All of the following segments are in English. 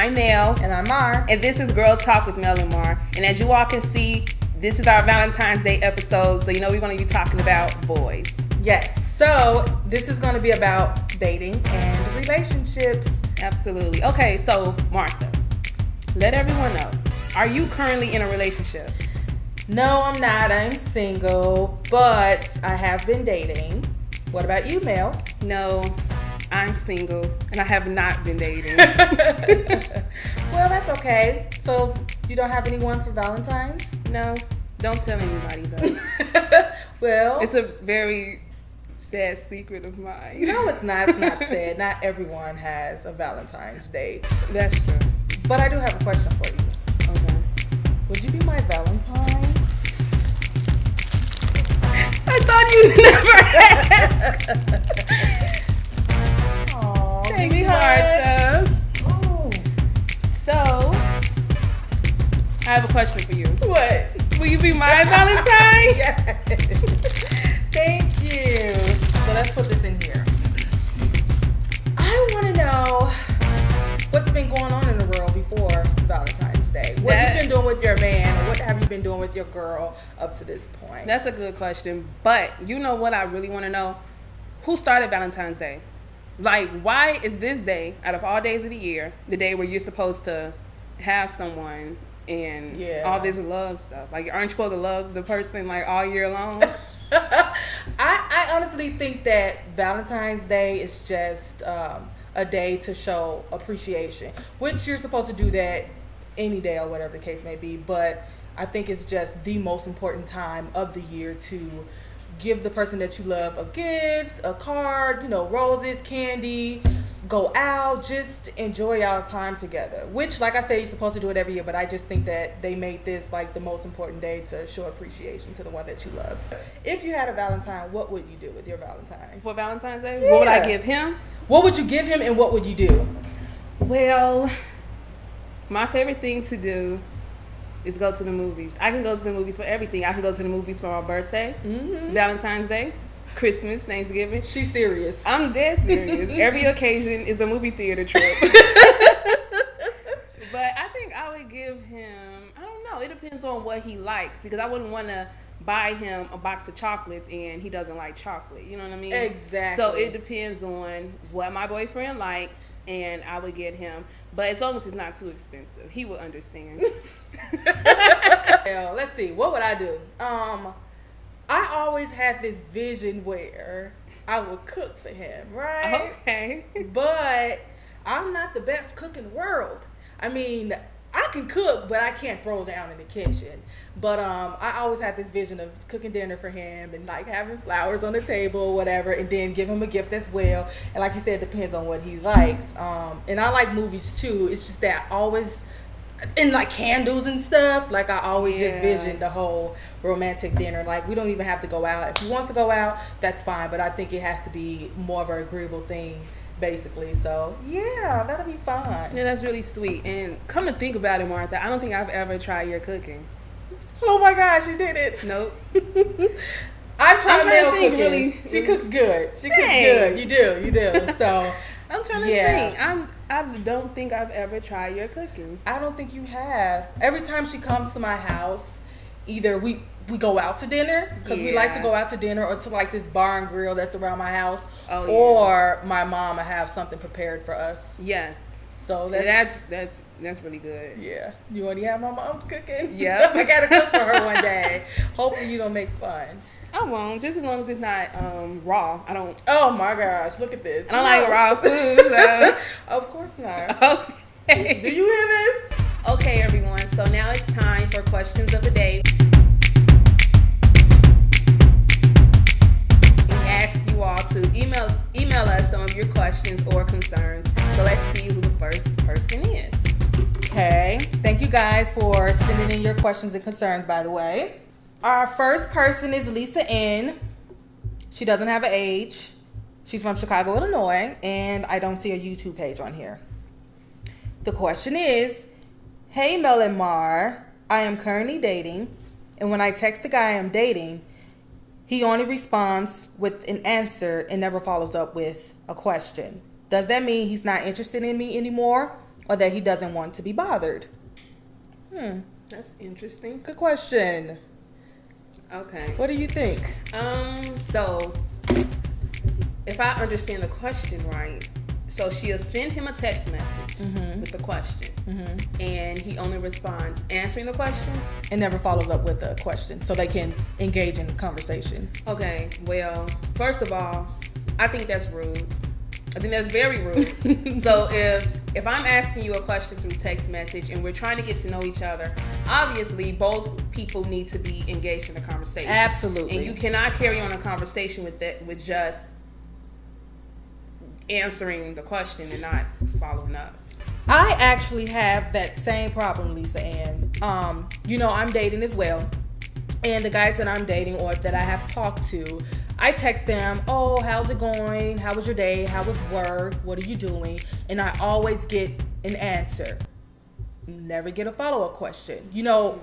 I'm Mel. And I'm Mar. And this is Girl Talk with Mel and Mar. And as you all can see, this is our Valentine's Day episode. So you know we're going to be talking about boys. Yes. So this is going to be about dating and relationships. Absolutely. Okay, so Martha, let everyone know. Are you currently in a relationship? No, I'm not. I'm single, but I have been dating. What about you, Mel? No, I'm single and I have not been dating. Well, that's okay. So you don't have anyone for Valentine's? No, don't tell anybody though. Well, it's a very sad secret of mine. No, it's not. It's not sad. Not everyone has a Valentine's Day. That's true. But I do have a question for you. Okay. Would you be my Valentine? I thought you never asked. Aw, Thank you, Martha. Oh. So, I have a question for you. What? Will you be my Valentine? Yes. Thank you. So let's put this in here. I want to know what's been going on in the world before Valentine's Day. What have you been doing with your man, or what have you been doing with your girl up to this point? That's a good question. But you know what I really want to know? Who started Valentine's Day? Like, why is this day, out of all days of the year, the day where you're supposed to have someone and all this love stuff? Like, aren't you supposed to love the person like all year long? I honestly think that Valentine's Day is just a day to show appreciation, which you're supposed to do that any day or whatever the case may be. But I think it's just the most important time of the year to give the person that you love a gift, a card, roses, candy, go out, just enjoy our time together. Which, like I said, you're supposed to do it every year, but I just think that they made this like the most important day to show appreciation to the one that you love. If you had a Valentine, what would you do with your Valentine? For Valentine's Day? Yeah. What would I give him? What would you give him and what would you do? Well, my favorite thing to do is go to the movies. I can go to the movies for everything. I can go to the movies for my birthday, Valentine's Day, Christmas, Thanksgiving. She's serious. I'm dead serious. Every occasion is a movie theater trip. But I think I would give him, I don't know, it depends on what he likes, because I wouldn't want to buy him a box of chocolates and he doesn't like chocolate. You know what I mean? Exactly. So it depends on what my boyfriend likes, and I would get him. But as long as it's not too expensive, he will understand. Well, let's see. What would I do? I always had this vision where I would cook for him, right? Okay. But I'm not the best cook in the world. I mean, I can cook, but I can't throw down in the kitchen. But I always had this vision of cooking dinner for him and like having flowers on the table or whatever, and then give him a gift as well. And like you said, it depends on what he likes. And I like movies too. It's just that I always, and like candles and stuff, like I always just vision the whole romantic dinner. Like, we don't even have to go out. If he wants to go out, that's fine. But I think it has to be more of an agreeable thing, basically. So yeah, that'll be fun. Yeah, that's really sweet. And come to think about it, Martha, I don't think I've ever tried your cooking. Oh my gosh, you did it. Nope. I've tried Mel cooking. Really, she cooks good. She cooks good. You do. So I'm trying to think. I don't think I've ever tried your cooking. I don't think you have. Every time she comes to my house, either we go out to dinner, because we like to go out to dinner, or to like this bar and grill that's around my house, or my mom will have something prepared for us. Yes. So that's really good. Yeah. You already have my mom's cooking? Yeah. I gotta cook for her one day. Hopefully you don't make fun. I won't, just as long as it's not raw. I don't. Oh my gosh, look at this. I don't like raw food, so. Of course not. Okay. Do you hear this? Okay, everyone. So now it's time for questions of the day. We ask you all to email us some of your questions or concerns. So let's see who the first person is. Okay. Thank you guys for sending in your questions and concerns, by the way. Our first person is Lisa N. She doesn't have an age. She's from Chicago, Illinois, and I don't see a YouTube page on here. The question is, hey Mel and Mar, I am currently dating, and when I text the guy I'm dating, he only responds with an answer and never follows up with a question. Does that mean he's not interested in me anymore, or that he doesn't want to be bothered? That's interesting. Good question. Okay. What do you think? So if I understand the question right, so she'll send him a text message with the question, and he only responds answering the question and never follows up with a question so they can engage in conversation. Okay, well, first of all, I think that's rude. I think that's very rude. So if I'm asking you a question through text message and we're trying to get to know each other, obviously both people need to be engaged in the conversation. Absolutely. And you cannot carry on a conversation with just answering the question and not following up. I actually have that same problem, Lisa Ann. I'm dating as well. And the guys that I'm dating or that I have talked to, I text them, oh, how's it going? How was your day? How was work? What are you doing? And I always get an answer. Never get a follow-up question.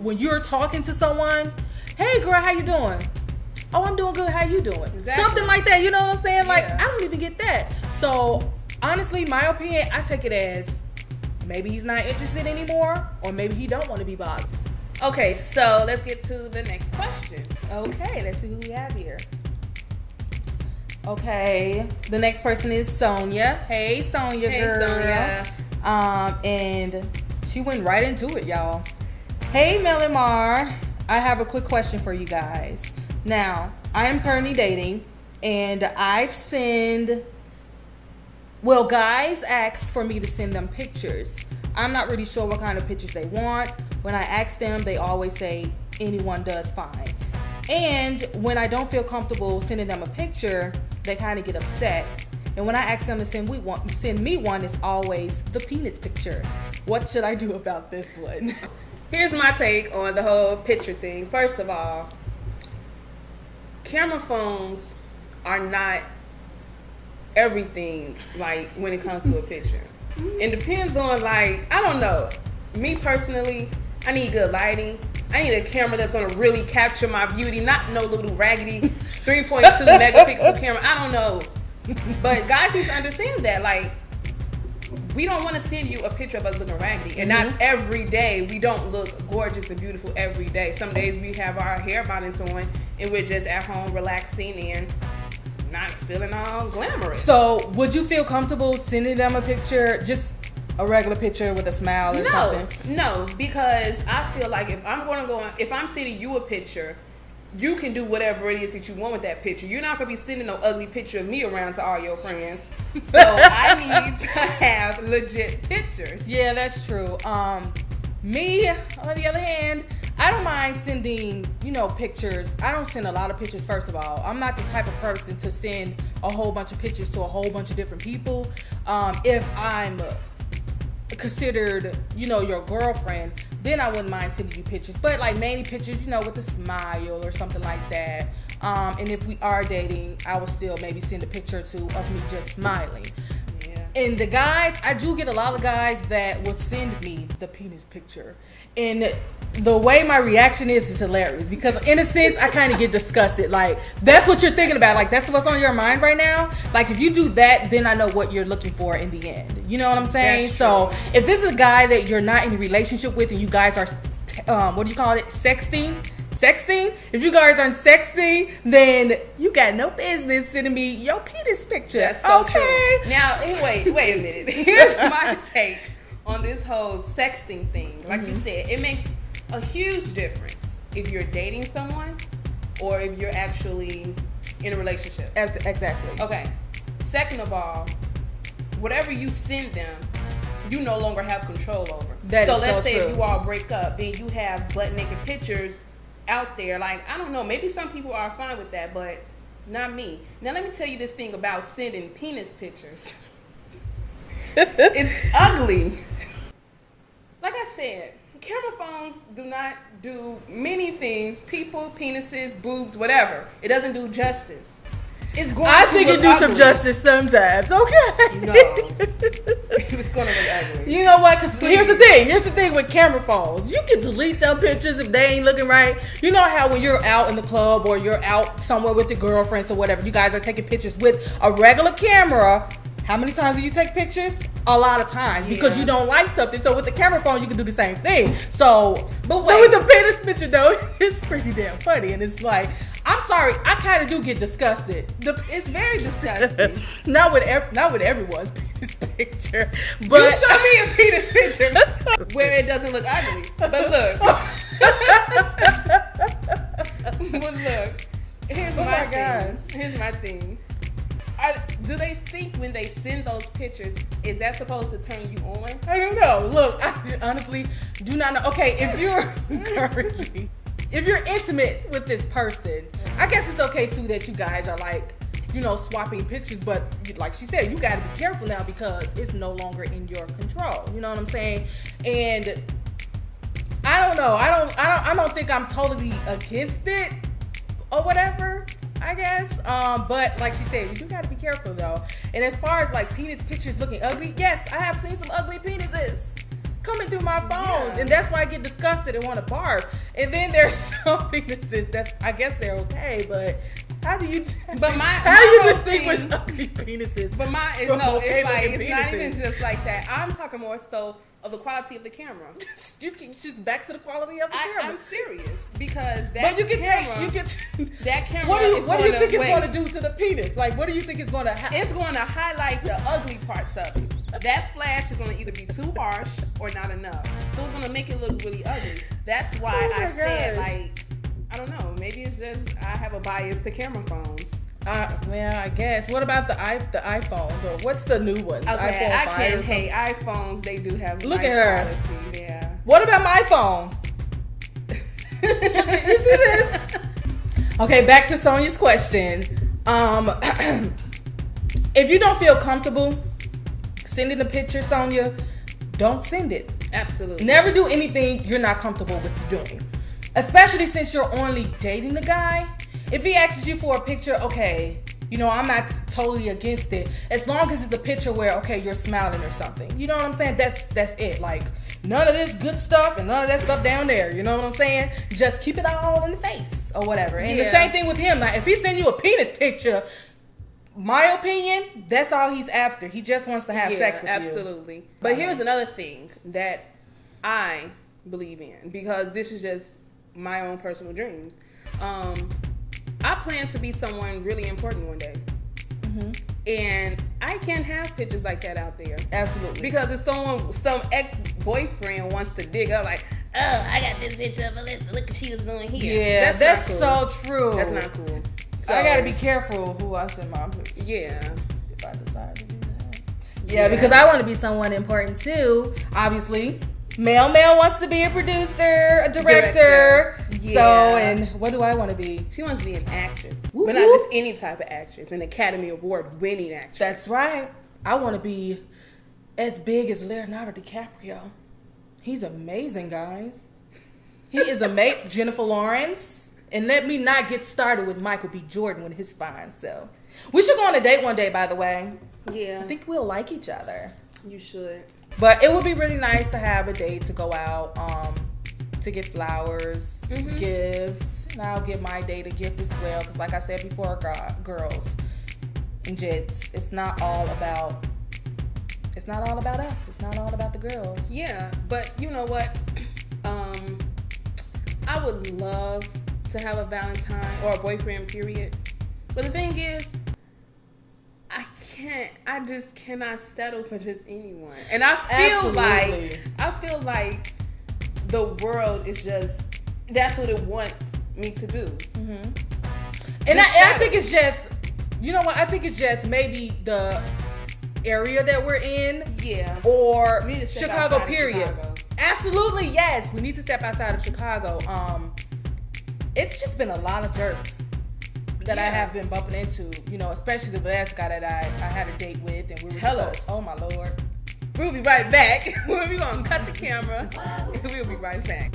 When you're talking to someone, hey, girl, how you doing? Oh, I'm doing good. How you doing? Exactly. Something like that. You know what I'm saying? Like, I don't even get that. So, honestly, my opinion, I take it as maybe he's not interested anymore or maybe he don't want to be bothered. Okay, so let's get to the next question. Okay, let's see who we have here. Okay, the next person is Sonia. Hey, Sonia, girl. Sonia. And she went right into it, y'all. Hey, Mel and Mar. I have a quick question for you guys. Now, I am currently dating, and guys ask for me to send them pictures. I'm not really sure what kind of pictures they want. When I ask them, they always say anyone does fine. And when I don't feel comfortable sending them a picture, they kind of get upset. And when I ask them to send me one, it's always the penis picture. What should I do about this one? Here's my take on the whole picture thing. First of all, camera phones are not everything, like, when it comes to a picture. It depends on, like, I don't know. Me personally, I need good lighting. I need a camera that's going to really capture my beauty, not no little raggedy 3.2 megapixel camera. I don't know. But guys need to understand that, like, we don't want to send you a picture of us looking raggedy. And not every day. We don't look gorgeous and beautiful every day. Some days we have our hair bonnets on and we're just at home relaxing and not feeling all glamorous. So, would you feel comfortable sending them a picture, just a regular picture with a smile or something? No, because I feel like if I'm sending you a picture, you can do whatever it is that you want with that picture. You're not going to be sending no ugly picture of me around to all your friends. So I need to have legit pictures. Yeah, that's true. Me, on the other hand, I don't mind sending, pictures. I don't send a lot of pictures, first of all. I'm not the type of person to send a whole bunch of pictures to a whole bunch of different people. If I'm considered, your girlfriend, then I wouldn't mind sending you pictures. But, like, mainly pictures, with a smile or something like that. And if we are dating, I will still maybe send a picture or two of me just smiling. And the guys, I do get a lot of guys that will send me the penis picture. And the way my reaction is hilarious. Because in a sense, I kind of get disgusted. Like, that's what you're thinking about. Like, that's what's on your mind right now. Like, if you do that, then I know what you're looking for in the end. You know what I'm saying? So, if this is a guy that you're not in a relationship with and you guys are, sexting? If you guys aren't sexting, then you got no business sending me your penis picture. That's so true. Now, wait a minute. Here's my take on this whole sexting thing. Like you said, it makes a huge difference if you're dating someone or if you're actually in a relationship. Exactly. Okay. Second of all, whatever you send them, you no longer have control over. So let's say if you all break up, then you have butt naked pictures out there. Like, I don't know, maybe some people are fine with that, but not me. Now let me tell you this thing about sending penis pictures. It's ugly. Like I said, camera phones do not do many things. People, penises, boobs, whatever. It doesn't do justice. I think it do some justice sometimes. Okay. No. It's going to look ugly. You know what? Because here's the thing with camera phones. You can delete them pictures if they ain't looking right. You know how when you're out in the club or you're out somewhere with your girlfriends or whatever, you guys are taking pictures with a regular camera. How many times do you take pictures? A lot of times, because you don't like something. So with the camera phone, you can do the same thing. So, but with the penis picture though, it's pretty damn funny, and it's like, I'm sorry, I kind of do get disgusted. It's very disgusting. not with everyone's penis picture, but you show me a penis picture where it doesn't look ugly. But look, but look. Here's my thing. Here's my thing. Do they think when they send those pictures, is that supposed to turn you on? I don't know. Look, I honestly do not know. Okay, if you're intimate with this person, I guess it's okay too that you guys are like, swapping pictures. But like she said, you got to be careful now because it's no longer in your control. You know what I'm saying? And I don't know. I don't think I'm totally against it or whatever, I guess. But like she said, you do gotta be careful though. And as far as like penis pictures looking ugly, yes, I have seen some ugly penises coming through my phone, and that's why I get disgusted and want to barf. And then there's some penises that's, I guess they're okay, but how do you distinguish ugly penises? But it's not even just like that. I'm talking more so of the quality of the camera. You can just back to the quality of the camera. I'm serious because that but you can camera. That camera. What do you think it's going to do to the penis? Like, what do you think it's going to happen? It's going to highlight the ugly parts of it. That flash is going to either be too harsh or not enough. So it's going to make it look really ugly. That's why I said, like, I don't know. Maybe it's just I have a bias to camera phones. Yeah, I guess. What about the iPhones, or what's the new ones? Okay, iPhone I 5 can't hate iPhones. They do have Look nice at her. quality. Yeah. What about my phone? You see this? Okay, back to Sonia's question. If you don't feel comfortable sending a picture, Sonia, don't send it. Absolutely. Never do anything you're not comfortable with doing, especially since you're only dating the guy. If he asks you for a picture, okay, I'm not totally against it, as long as it's a picture where, okay, you're smiling or something. You know what I'm saying? That's it. Like, none of this good stuff and none of that stuff down there. You know what I'm saying? Just keep it all in the face or whatever. And the same thing with him. Like, if he send you a penis picture, my opinion, that's all he's after. He just wants to have sex with you. Absolutely. But here's another thing that I believe in, because this is just my own personal dreams. I plan to be someone really important one day. Mm-hmm. And I can't have pictures like that out there. Absolutely. Because if some ex-boyfriend wants to dig up, like, oh, I got this picture of Alyssa. Look what she was doing here. Yeah, that's cool. So true. That's not cool. So, I gotta be careful who I send my pictures. Yeah. If I decide to do that. Yeah, because I want to be someone important too. Obviously. Mel wants to be a producer, a director. Yeah. So, and what do I want to be? She wants to be an actress. Whoop, but not just any type of actress, an Academy Award winning actress. That's right. I want to be as big as Leonardo DiCaprio. He's amazing, guys. He is amazing. Jennifer Lawrence. And let me not get started with Michael B. Jordan with his fine self. We should go on a date one day, by the way. Yeah. I think we'll like each other. You should. But it would be really nice to have a date to go out, to get flowers, gifts. And I'll give my date a gift as well. Because like I said before, girls and jits, it's not all about us. It's not all about the girls. Yeah, but you know what? I would love to have a Valentine or a boyfriend, period. But the thing is, I just cannot settle for just anyone. And I feel like the world is just, that's what it wants me to do. Mm-hmm. And I think it's just, you know what? I think it's just maybe the area that we're in. Yeah. Or Chicago, period. Chicago. Absolutely, yes. We need to step outside of Chicago. It's just been a lot of jerks that I have been bumping into, especially the last guy that I had a date with, and we were Tell us. Oh my Lord. We'll be right back. We're gonna cut the camera and we'll be right back.